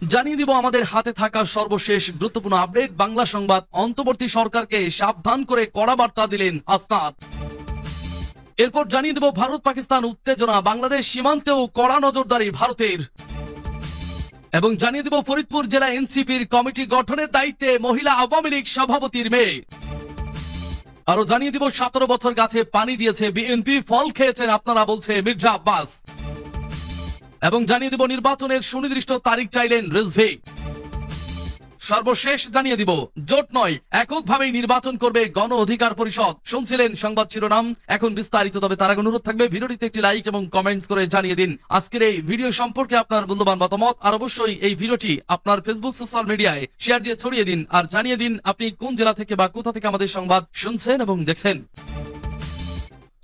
জানিয়ে দিব আমাদের হাতে থাকা সর্বশেষ গুরুত্বপূর্ণ আপডেট। বাংলা সংবাদ, অন্তর্বর্তী সরকারকে সাবধান করে কড়া বার্তা দিলেন হাসনাত। এরপর জানিয়ে দেব ভারত পাকিস্তান উত্তেজনা, বাংলাদেশ সীমান্তেও কড়া নজরদারি ভারতের। এবং জানিয়ে দেব ফরিদপুর জেলা এনসিপির কমিটি গঠনের দায়িত্বে মহিলা আওয়ামী লীগ সভাপতির মেয়ে। আরো জানিয়ে দিব 17 বছর গাছে পানি দিয়েছে বিএনপি, ফল খেয়েছেন আপনারা, বলছে মির্জা আব্বাস। এবং জানিয়ে দিব নির্বাচনের সুনির্দিষ্ট তারিখ চাইলেন রিজভী। সর্বশেষ জানিয়ে দিব জোট নয়, এককভাবেই নির্বাচন করবে গণ অধিকার পরিষদ। শুনছিলেন সংবাদ শিরোনাম, এখন বিস্তারিত। তবে তার আগে অনুরোধ থাকবে ভিডিওটিতে একটি লাইক এবং কমেন্টস করে জানিয়ে দিন আজকের এই ভিডিও সম্পর্কে আপনার মূল্যবান মতামত। আর অবশ্যই এই ভিডিওটি আপনার ফেসবুক সোশ্যাল মিডিয়ায় শেয়ার দিয়ে ছড়িয়ে দিন, আর জানিয়ে দিন আপনি কোন জেলা থেকে বা কোথা থেকে আমাদের সংবাদ শুনছেন এবং দেখছেন।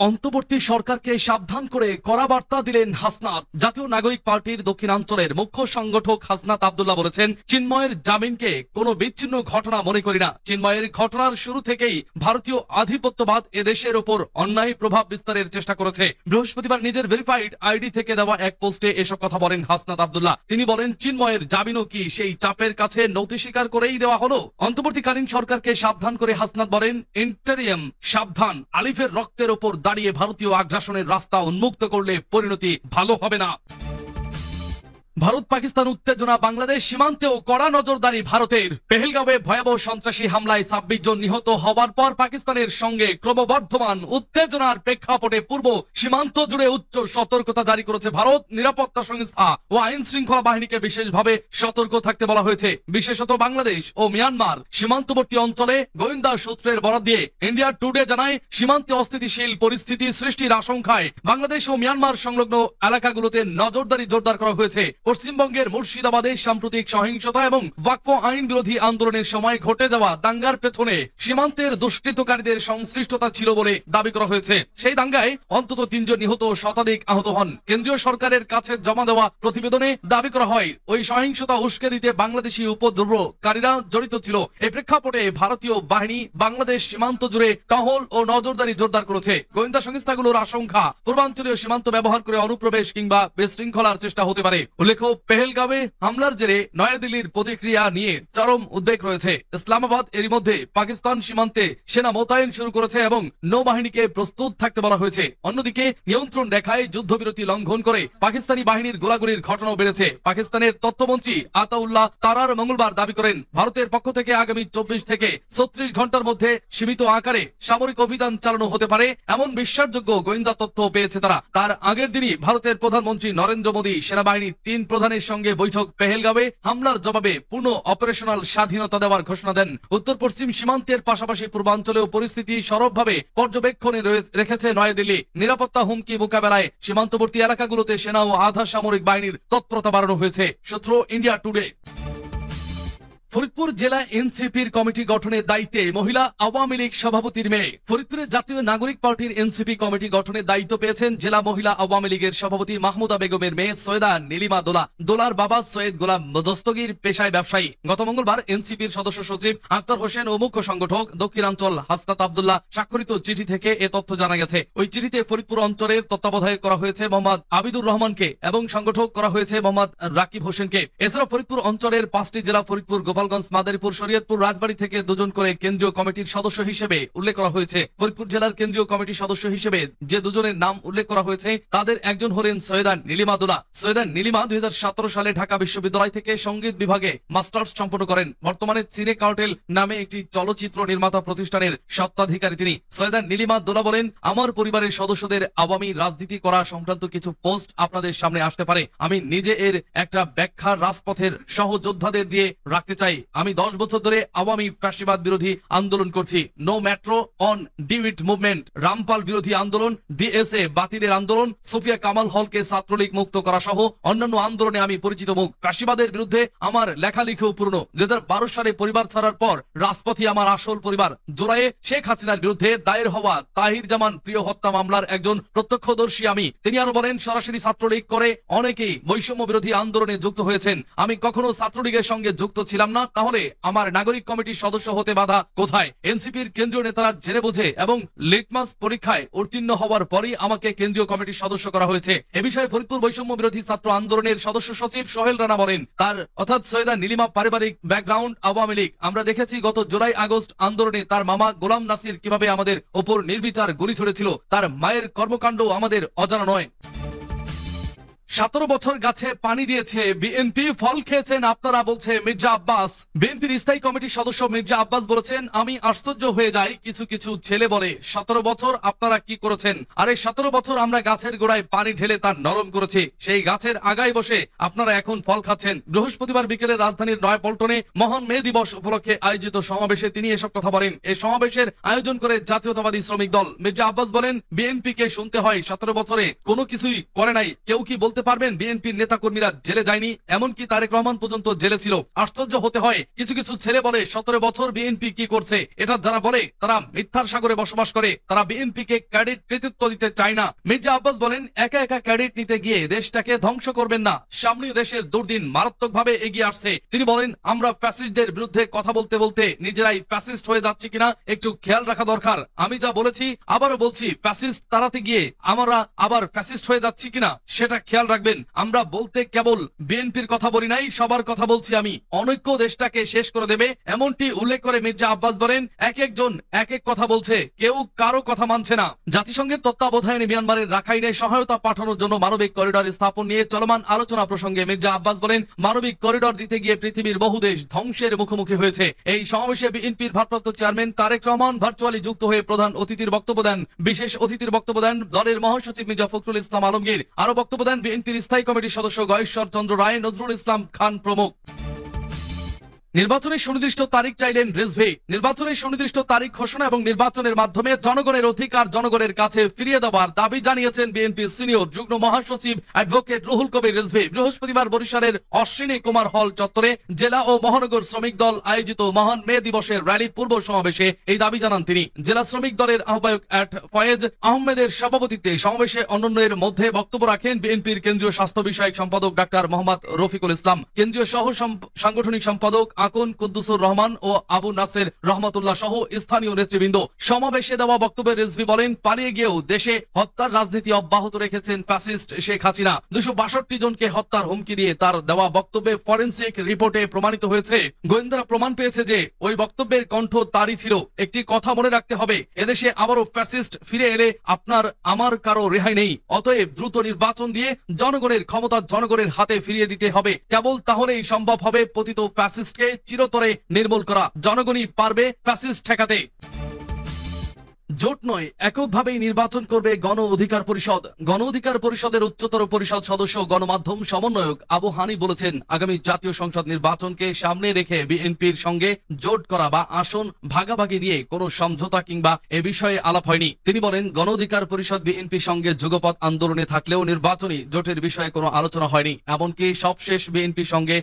অন্তর্বর্তী সরকারকে সাবধান করে কড়া বার্তা দিলেন হাসনাত। জাতীয় নাগরিক পার্টির দক্ষিণাঞ্চলের মুখ্য সংগঠক হাসনাত আব্দুল্লাহ বলেছেন, চিন্ময়ের জামিনকে কোনো বিচ্ছিন্ন ঘটনা মনে করি না। চিন্ময়ের ঘটনার শুরু থেকেই ভারতীয় আধিপত্যবাদ এদেশের ওপর অন্যায় প্রভাব বিস্তারের চেষ্টা করেছে। বৃহস্পতিবার নিজের ভেরিফাইড আইডি থেকে দেওয়া এক পোস্টে এসব কথা বলেন হাসনাত আব্দুল্লাহ। তিনি বলেন, চিন্ময়ের জামিনও কি সেই চাপের কাছে নথি স্বীকার করেই দেওয়া হলো? অন্তর্বর্তীকালীন সরকারকে সাবধান করে হাসনাত বলেন, ইন্টারিয়াম সাবধান, আলিফের রক্তের ওপর দাঁড়িয়ে ভারতীয় আগ্রাসনের রাস্তা উন্মুক্ত করলে পরিণতি ভালো হবে না। ভারত পাকিস্তান উত্তেজনা, বাংলাদেশ সীমান্তেও কড়া নজরদারি ভারতের। পেহেলগাঁওয়ে ভয়াবহ সন্ত্রাসী হামলায় 26 জন নিহত হবার পর পাকিস্তানের সঙ্গে ক্রমবর্ধমান উত্তেজনার প্রেক্ষাপটে পূর্ব সীমান্ত জুড়ে উচ্চ সতর্কতা জারি করেছে ভারত। নিরাপত্তা সংস্থা ও আইন শৃঙ্খলা বাহিনীকে বিশেষভাবে সতর্ক থাকতে বলা হয়েছে। বিশেষত বাংলাদেশ ও মিয়ানমার সীমান্তবর্তী অঞ্চলে গোয়েন্দা সূত্রের বরাত দিয়ে ইন্ডিয়া টুডে জানায়, সীমান্তে অস্থিতিশীল পরিস্থিতি সৃষ্টির আশঙ্কায় বাংলাদেশ ও মিয়ানমার সংলগ্ন এলাকাগুলোতে নজরদারি জোরদার করা হয়েছে। পশ্চিমবঙ্গের মুর্শিদাবাদে সাম্প্রতিক সহিংসতা এবং ওয়াকফ আইন বিরোধী আন্দোলনের সময় ঘটে যাওয়া দাঙ্গার পেছনে সীমান্তের দুষ্কৃতকারীদের সংশ্লিষ্টতা ছিল বলে দাবি করা হয়েছে। সেই দাঙ্গায় অন্তত 3 জন নিহত, শতাধিক আহত হন। কেন্দ্রীয় সরকারের কাছে জমা দেওয়া প্রতিবেদনে দাবি করা হয়, ওই সহিংসতা উস্কে দিতে বাংলাদেশি উপদ্রবকারীরা জড়িত ছিল। এই প্রেক্ষাপটে ভারতীয় বাহিনী বাংলাদেশ সীমান্ত জুড়ে টহল ও নজরদারি জোরদার করেছে। গোয়েন্দা সংস্থাগুলোর আশঙ্কা, পূর্বাঞ্চলীয় সীমান্ত ব্যবহার করে অনুপ্রবেশ কিংবা বিশৃঙ্খলার চেষ্টা হতে পারে। উল্লেখ্য, পেহেলগাঁওয়ে হামলার জেরে নয়াদিল্লির প্রতিক্রিয়া নিয়ে চরম উদ্বেগ রয়েছে। ইসলামাবাদ এরই মধ্যে পাকিস্তান সীমান্তে সেনা মোতায়েন শুরু করেছে এবং নৌবাহিনীকে প্রস্তুত থাকতে বলা হয়েছে। অন্যদিকে নিয়ন্ত্রণ রেখায় যুদ্ধবিরতি লঙ্ঘন করে পাকিস্তানি বাহিনীর গোলাগুলির ঘটনাও বেড়েছে। পাকিস্তানের তথ্যমন্ত্রী আতাউল্লাহ তারার মঙ্গলবার দাবি করেন, ভারতের পক্ষ থেকে আগামী 24 থেকে 36 ঘন্টার মধ্যে সীমিত আকারে সামরিক অভিযান চালানো হতে পারে এমন বিশ্বাসযোগ্য গোয়েন্দা তথ্য পেয়েছে তারা। তার আগের দিনই ভারতের প্রধানমন্ত্রী নরেন্দ্র মোদী সেনাবাহিনীর 3 প্রধানের সঙ্গে বৈঠক পেহেলগাঁওয়ে হামলার জবাবে পূর্ণ অপারেশনাল স্বাধীনতা দেওয়ার ঘোষণা দেন। উত্তর পশ্চিম সীমান্তের পাশাপাশি পূর্বাঞ্চলেও পরিস্থিতি সরবভাবে পর্যবেক্ষণে রেখেছে নয়াদিল্লি। নিরাপত্তা হুমকি মোকাবেলায় সীমান্তবর্তী এলাকাগুলোতে সেনা ও আধা সামরিক বাহিনীর তৎপরতা বাড়ানো হয়েছে। সূত্র ইন্ডিয়া টুডে। ফরিদপুর জেলা এনসিপির কমিটি গঠনের দায়িত্বে মহিলা আওয়ামী লীগ সভাপতির মেয়ে। ফরিদপুরের জাতীয় নাগরিক পার্টির এনসিপি কমিটি গঠনের দায়িত্ব পেয়েছেন জেলা মহিলা আওয়ামী লীগের সভাপতি মাহমুদা বেগমের মেয়ে সৈয়দা নীলিমা দোলা। দোলার বাবা সৈয়দ গোলাম দস্তগীর পেশায় ব্যবসায়ী। গত মঙ্গলবার এনসিপির সদস্য সচিব আক্তার হোসেন ও মুখ্য সংগঠক দক্ষিণাঞ্চল হাসনাত আব্দুল্লাহ স্বাক্ষরিত চিঠি থেকে এ তথ্য জানা গেছে। ওই চিঠিতে ফরিদপুর অঞ্চলের তত্ত্বাবধায়ক করা হয়েছে মোহাম্মদ আবিদুর রহমানকে এবং সংগঠক করা হয়েছে মোহাম্মদ রাকিব হোসেনকে। এছাড়া ফরিদপুর অঞ্চলের 5টি জেলা ফরিদপুর, গোপালগঞ্জ, মাদারীপুর, শরীয়তপুর, রাজবাড়ী থেকে 2 জন করে কেন্দ্রীয় কমিটির সদস্য হিসেবে উল্লেখ করা হয়েছে। ফরিদপুর জেলার কেন্দ্রীয় কমিটির সদস্য হিসেবে যে 2 জনের নাম উল্লেখ করা হয়েছে তাদের একজন হলেন সৈয়দা নীলিমা দোলা। সৈয়দা নীলিমা 2017 সালে ঢাকা বিশ্ববিদ্যালয় থেকে সঙ্গীত বিভাগে মাস্টার্স সম্পন্ন করেন। বর্তমানে চিনে কার্টেল নামে একটি চলচ্চিত্র নির্মাতা প্রতিষ্ঠানের স্বত্বাধিকারী তিনি। সৈয়দা নীলিমা দোলা বলেন, আমার পরিবারের সদস্যদের আওয়ামী রাজনীতি করা সংক্রান্ত কিছু পোস্ট আপনাদের সামনে আসতে পারে। আমি নিজে এর একটা ব্যাখ্যা রাজপথের সহযোদ্ধাদের দিয়ে রাখতে চাই। আমি 10 বছর ধরে আওয়ামী ফ্যাসিবাদ বিরোধী আন্দোলন করছি। No metro on Dewitt movement, Rampal বিরোধী আন্দোলন, ডিএসএ বাতিলের আন্দোলন, সোফিয়া কামাল হলকে ছাত্রলীগ মুক্ত করা সহ অন্যান্য আন্দোলনে আমি পরিচিত মুখ। ফ্যাসিবাদের বিরুদ্ধে আমার লেখালেখিও পূর্ণ। 2012 সালে পরিবার ছাড়ার পর রাজপথে আমার আসল পরিবার। জোড়ায়ে শেখ হাসিনার বিরুদ্ধে দায়ের হওয়া তাহির জামান প্রিয় হত্যা মামলার একজন প্রত্যক্ষদর্শী আমি। তিনি আরো বলেন, সরাসরি ছাত্রলীগ করে অনেকেই বৈষম্য বিরোধী আন্দোলনে যুক্ত হয়েছেন। আমি কখনো ছাত্রলীগের সঙ্গে যুক্ত ছিলাম না, তাহলে আমার নাগরিক কমিটির সদস্য হতে বাধা কোথায়? এনসিপির কেন্দ্রীয় নেতারা জেনে বুঝে এবং লিটমাস পরীক্ষায় উত্তীর্ণ হওয়ার পরই আমাকে কেন্দ্রীয় কমিটির সদস্য করা হয়েছে। এ বিষয়ে ফরিদপুর বৈষম্য বিরোধী ছাত্র আন্দোলনের সদস্য সচিব সোহেল রানা বলেন, তার অর্থাৎ সৈয়দা নীলিমা পারিবারিক ব্যাকগ্রাউন্ড আওয়ামী লীগ। আমরা দেখেছি গত জুলাই আগস্ট আন্দোলনে তার মামা গোলাম নাসির কিভাবে আমাদের ওপর নির্বিচার গুলি ছুড়েছিল। তার মায়ের কর্মকাণ্ড আমাদের অজানা নয়। 17 বছর গাছে পানি দিয়েছে বিএনপি, ফল খেয়েছেন আপনারা, বলছে মির্জা আব্বাস। বিএনপির স্থায়ী কমিটির সদস্য মির্জা আব্বাস বলেছেন, আমি আশ্চর্য হয়ে যাই, কিছু কিছু ছেলে বলে 17 বছর আপনারা কি করেছেন? আরে 17 বছর আমরা গাছের গোড়ায় পানি ঢেলে তা নরম করেছি, সেই গাছের আগায় বসে আপনারা এখন ফল খাচ্ছেন। বৃহস্পতিবার বিকেলে রাজধানীর নয়াপল্টনে মহান মে দিবস উপলক্ষে আয়োজিত সমাবেশে তিনি এসব কথা বলেন। এই সমাবেশের আয়োজন করে জাতীয়তাবাদী শ্রমিক দল। মির্জা আব্বাস বলেন, বিএনপি কে শুনতে হয় 17 বছরে কোনো কিছুই করে নাই। কেউ কি বলতে পারবেন বিএনপির নেতা কর্মীরা জেলে যায়নি? এমনকি তারেক রহমান পর্যন্ত জেলে ছিল। আশ্চর্য হতে হয়, কিছু কিছু ছেলে বলে 17 বছর বিএনপি কি করছে। এটা যারা বলে তারা মিথ্যার সাগরে বসবাস করে, তারা বিএনপি কে ক্রেডিট কৃতিত্ব দিতে চায় না। মির্জা আব্বাস বলেন, একা একা ক্রেডিট নিতে গিয়ে দেশটাকে ধ্বংস করবেন না, সামনে দেশের দুর্দিন মারাত্মকভাবে এগিয়ে আসছে। তিনি বলেন, আমরা ফ্যাসিস্টদের বিরুদ্ধে কথা বলতে বলতে নিজেরাই ফ্যাসিস্ট হয়ে যাচ্ছি কিনা একটু খেয়াল রাখা দরকার। আমি যা বলেছি আবারও বলছি, ফ্যাসিস্ট তাড়াতে গিয়ে আমরা আবার ফ্যাসিস্ট হয়ে যাচ্ছি কিনা সেটা খেয়াল রাখবেন। আমরা বলতে কেবল বিএনপির কথা বলি নাই, সবার কথা বলছি আমি। অনৈক্য দেশটাকে শেষ করে দেবে এমনটি উল্লেখ করে মির্জা আব্বাস বলেন, এক একজন এক এক কথা বলছে, কেউ কারো কথা মানছে না। জাতিসংঘের তত্ত্বাবধানে মিয়ানমারের রাখাইনে সহায়তা পাঠানোর জন্য মানবিক করিডর স্থাপন নিয়ে চলমান আলোচনা প্রসঙ্গে মির্জা আব্বাস বলেন, মানবিক করিডর দিতে গিয়ে পৃথিবীর বহু দেশ ধ্বংসের মুখোমুখি হয়েছে। এই সমাবেশে বিএনপির ভারপ্রাপ্ত চেয়ারম্যান তারেক রহমান ভার্চুয়ালি যুক্ত হয়ে প্রধান অতিথির বক্তব্য দেন। বিশেষ অতিথির বক্তব্য দেন দলের মহাসচিব মির্জা ফখরুল ইসলাম আলমগীর। আরো বক্তব্য দেন বিএনপির স্থায়ী কমিটির সদস্য গয়েশ্বর চন্দ্র রায়, নজরুল ইসলাম খান প্রমুখ। নির্বাচনের সুনির্দিষ্ট তারিখ চাইলেন রিজভী। নির্বাচনের সুনির্দিষ্ট তারিখ ঘোষণা এবং নির্বাচনের মাধ্যমে জনগণের অধিকার জনগণের কাছে ফিরিয়ে দেওয়ার দাবি জানিয়েছেন বিএনপির সিনিয়র যুগ্ম মহাসচিব অ্যাডভোকেট রুহুল কবির রিজভী। বৃহস্পতিবার বরিশালের অশ্বিনী কুমার হল চত্বরে জেলা ও মহানগর শ্রমিক দল আয়োজিত মহান মে দিবসের র্যালি পূর্ব সমাবেশে এই দাবি জানান তিনি। জেলা শ্রমিক দলের আহ্বায়ক ফয়েজ আহমেদের সভাপতিত্বে সমাবেশে অন্যান্যের মধ্যে বক্তব্য রাখেন বিএনপির কেন্দ্রীয় স্বাস্থ্য বিষয়ক সম্পাদক ডাক্তার মোহাম্মদ রফিকুল ইসলাম, কেন্দ্রীয় সহ সাংগঠনিক সম্পাদক আকুন কুদ্দুসুর রহমান ও আবু নাসের রহমতুল্লাহ সহ স্থানীয় নেতৃবৃন্দ। সমাবেশে দেওয়া বক্তব্যে রিজভী বলেন, পালিয়ে গিয়েও দেশে হত্যার রাজনীতি অব্যাহত রেখেছেন ফ্যাসিস্ট শেখ হাসিনা। 262 জনকে হত্যার হুমকি দিয়ে তার দেওয়া বক্তব্যে ফরেনসিক রিপোর্টে প্রমাণিত হয়েছে, গোয়েন্দারা প্রমাণ পেয়েছে যে ওই বক্তব্যের কণ্ঠ তারই ছিল। একটি কথা মনে রাখতে হবে, এদেশে আবারও ফ্যাসিস্ট ফিরে এলে আপনার আমার কারো রেহাই নেই। অতএব দ্রুত নির্বাচন দিয়ে জনগণের ক্ষমতা জনগণের হাতে ফিরিয়ে দিতে হবে। কেবল তাহলেই সম্ভব হবে পতিত ফ্যাসিস্টকে চিরতরে নির্মূল করা। জনগণই পারবে ফ্যাসিস্ট ঠেকাতে। জোট নয়, এককভাবেই নির্বাচন করবে গণ অধিকার পরিষদ। গণ অধিকার পরিষদের উচ্চতর পরিষদ সদস্য গণমাধ্যম সমন্বয়ক আবু হানি বলেছেন, আগামী জাতীয় সংসদ নির্বাচনকে সামনে রেখে বিএনপির সঙ্গে জোট করা বা আসন ভাগাভাগি নিয়ে কোনো সমঝোতা কিংবা এ বিষয়ে আলাপ হয়নি। তিনি বলেন, গণ অধিকার পরিষদ বিএনপির সঙ্গে যুগপৎ আন্দোলনে থাকলেও নির্বাচনী জোটের বিষয়ে কোনো আলোচনা হয়নি। এমনকি সবশেষ বিএনপির সঙ্গে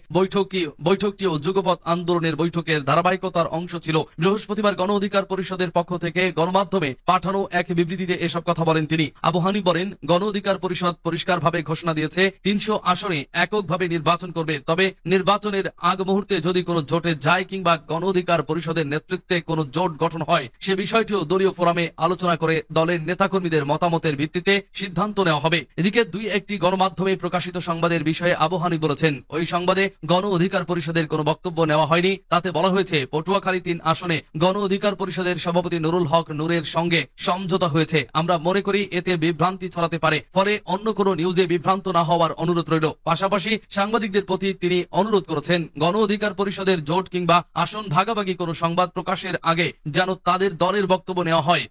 বৈঠকটিও যুগপৎ আন্দোলনের বৈঠকের ধারাবাহিকতার অংশ ছিল। বৃহস্পতিবার গণ অধিকার পরিষদের পক্ষ থেকে গণমাধ্যমে পাঠানো এক বিবৃতিতে এসব কথা বলেন তিনি। আবু হানি বলেন, গণ অধিকার পরিষদ পরিষ্কারভাবে ঘোষণা দিয়েছে 300 আসনে এককভাবে নির্বাচন করবে। তবে নির্বাচনের আগ মুহূর্তে যদি কোনো জোটে যায় কিংবা গণ অধিকার পরিষদের নেতৃত্বে কোনো জোট গঠন হয়, সে বিষয়টিও দলীয় ফোরামে আলোচনা করে দলের নেতাকর্মীদের মতামতের ভিত্তিতে সিদ্ধান্ত নেওয়া হবে। এদিকে দুই একটি গণমাধ্যমে প্রকাশিত সংবাদের বিষয়ে আবু হানি বলেছেন, ওই সংবাদে গণ অধিকার পরিষদের কোনো বক্তব্য নেওয়া হয়নি। তাতে বলা হয়েছে পটুয়াখালী 3 আসনে গণ অধিকার পরিষদের সভাপতি নুরুল হক নূরের সঙ্গে সমঝোতা হয়েছে। আমরা মনে করি এতে বিভ্রান্তি ছড়াতে পারে, ফলে অন্য কোনো নিউজে বিভ্রান্ত না হওয়ার অনুরোধ রইল। পাশাপাশি সাংবাদিকদের প্রতি তিনি অনুরোধ করেছেন, গণ অধিকার পরিষদের জোট কিংবা আসন ভাগাভাগি কোনো সংবাদ প্রকাশের আগে যেন তাদের দলের বক্তব্য নেওয়া হয়।